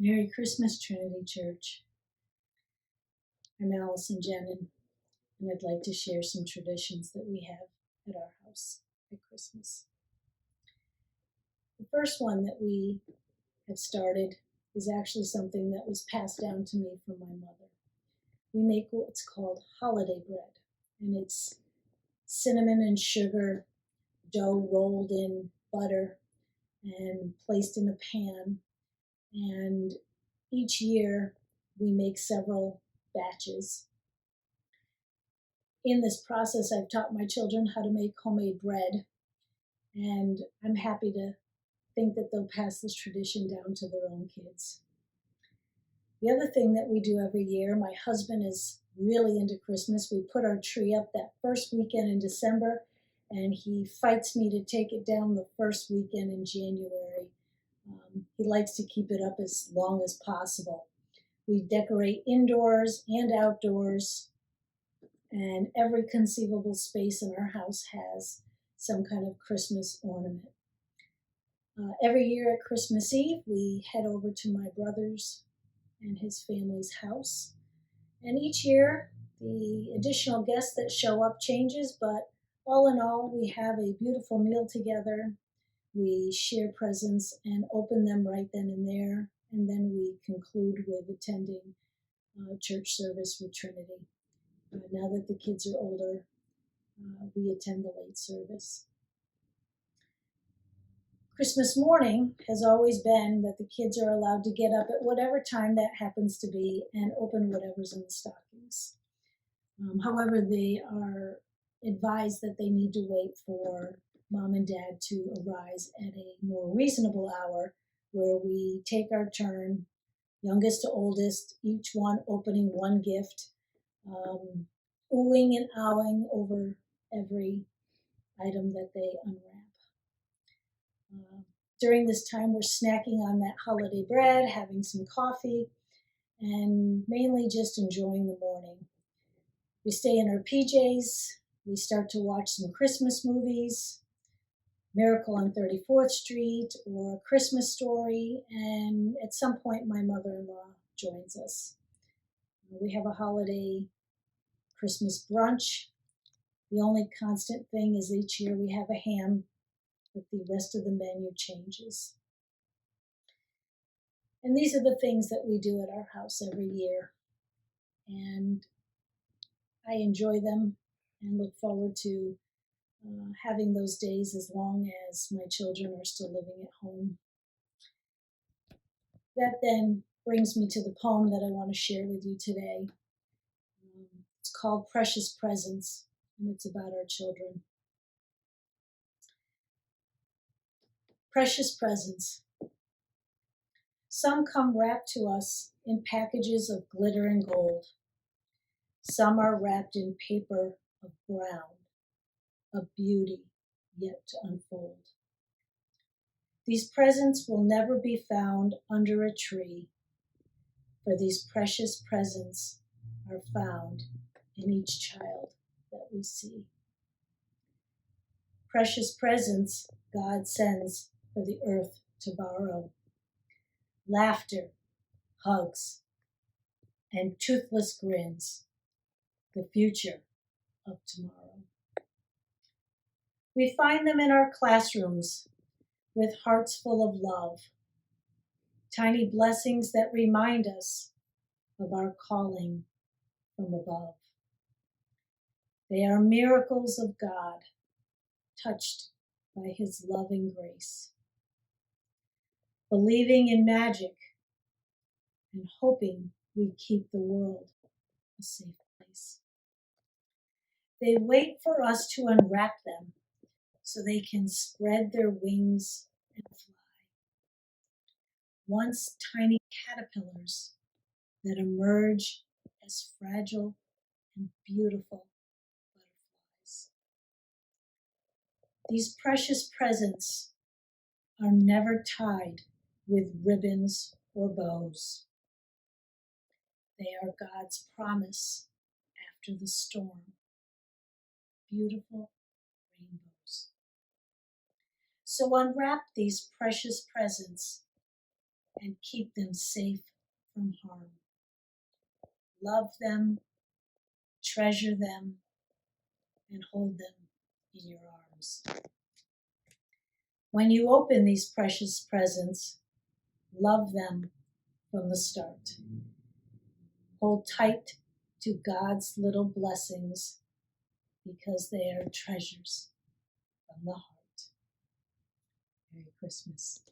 Merry Christmas, Trinity Church. I'm Alison Jenin, and I'd like to share some traditions that we have at our house at Christmas. The first one that we have started is actually something that was passed down to me from my mother. We make what's called holiday bread, and it's cinnamon and sugar dough rolled in butter and placed in a pan. And each year we make several batches. In this process, I've taught my children how to make homemade bread, and I'm happy to think that they'll pass this tradition down to their own kids. The other thing that we do every year, my husband is really into Christmas. We put our tree up that first weekend in December, and he fights me to take it down the first weekend in January. He likes to keep it up as long as possible. We decorate indoors and outdoors, and every conceivable space in our house has some kind of Christmas ornament. Every year at Christmas Eve, we head over to my brother's and his family's house. And each year, the additional guests that show up changes, but all in all, we have a beautiful meal together. We share presents and open them right then and there, and then we conclude with attending church service with Trinity. Now that the kids are older, we attend the late service. Christmas morning has always been that the kids are allowed to get up at whatever time that happens to be and open whatever's in the stockings. However, they are advised that they need to wait for mom and dad to arise at a more reasonable hour where we take our turn, youngest to oldest, each one opening one gift, oohing and ahhing over every item that they unwrap. During this time, we're snacking on that holiday bread, having some coffee, and mainly just enjoying the morning. We stay in our PJs. We start to watch some Christmas movies, Miracle on 34th Street or A Christmas Story, and at some point my mother-in-law joins us. We have a holiday Christmas brunch. The only constant thing is each year we have a ham, but the rest of the menu changes. And these are the things that we do at our house every year. And I enjoy them and look forward to having those days as long as my children are still living at home. That then brings me to the poem that I want to share with you today. It's called Precious Presents, and it's about our children. Precious presents. Some come wrapped to us in packages of glitter and gold. Some are wrapped in paper of brown, of beauty yet to unfold. These presents will never be found under a tree, for these precious presents are found in each child that we see. Precious presents God sends for the earth to borrow. Laughter, hugs, and toothless grins, the future of tomorrow. We find them in our classrooms with hearts full of love, tiny blessings that remind us of our calling from above. They are miracles of God, touched by His loving grace. Believing in magic and hoping we keep the world a safe place. They wait for us to unwrap them so they can spread their wings and fly. Once tiny caterpillars that emerge as fragile and beautiful butterflies. These precious presents are never tied with ribbons or bows. They are God's promise after the storm. Beautiful rainbows. So unwrap these precious presents and keep them safe from harm. Love them, treasure them, and hold them in your arms. When you open these precious presents, love them from the start. Hold tight to God's little blessings because they are treasures from the heart. Merry Christmas.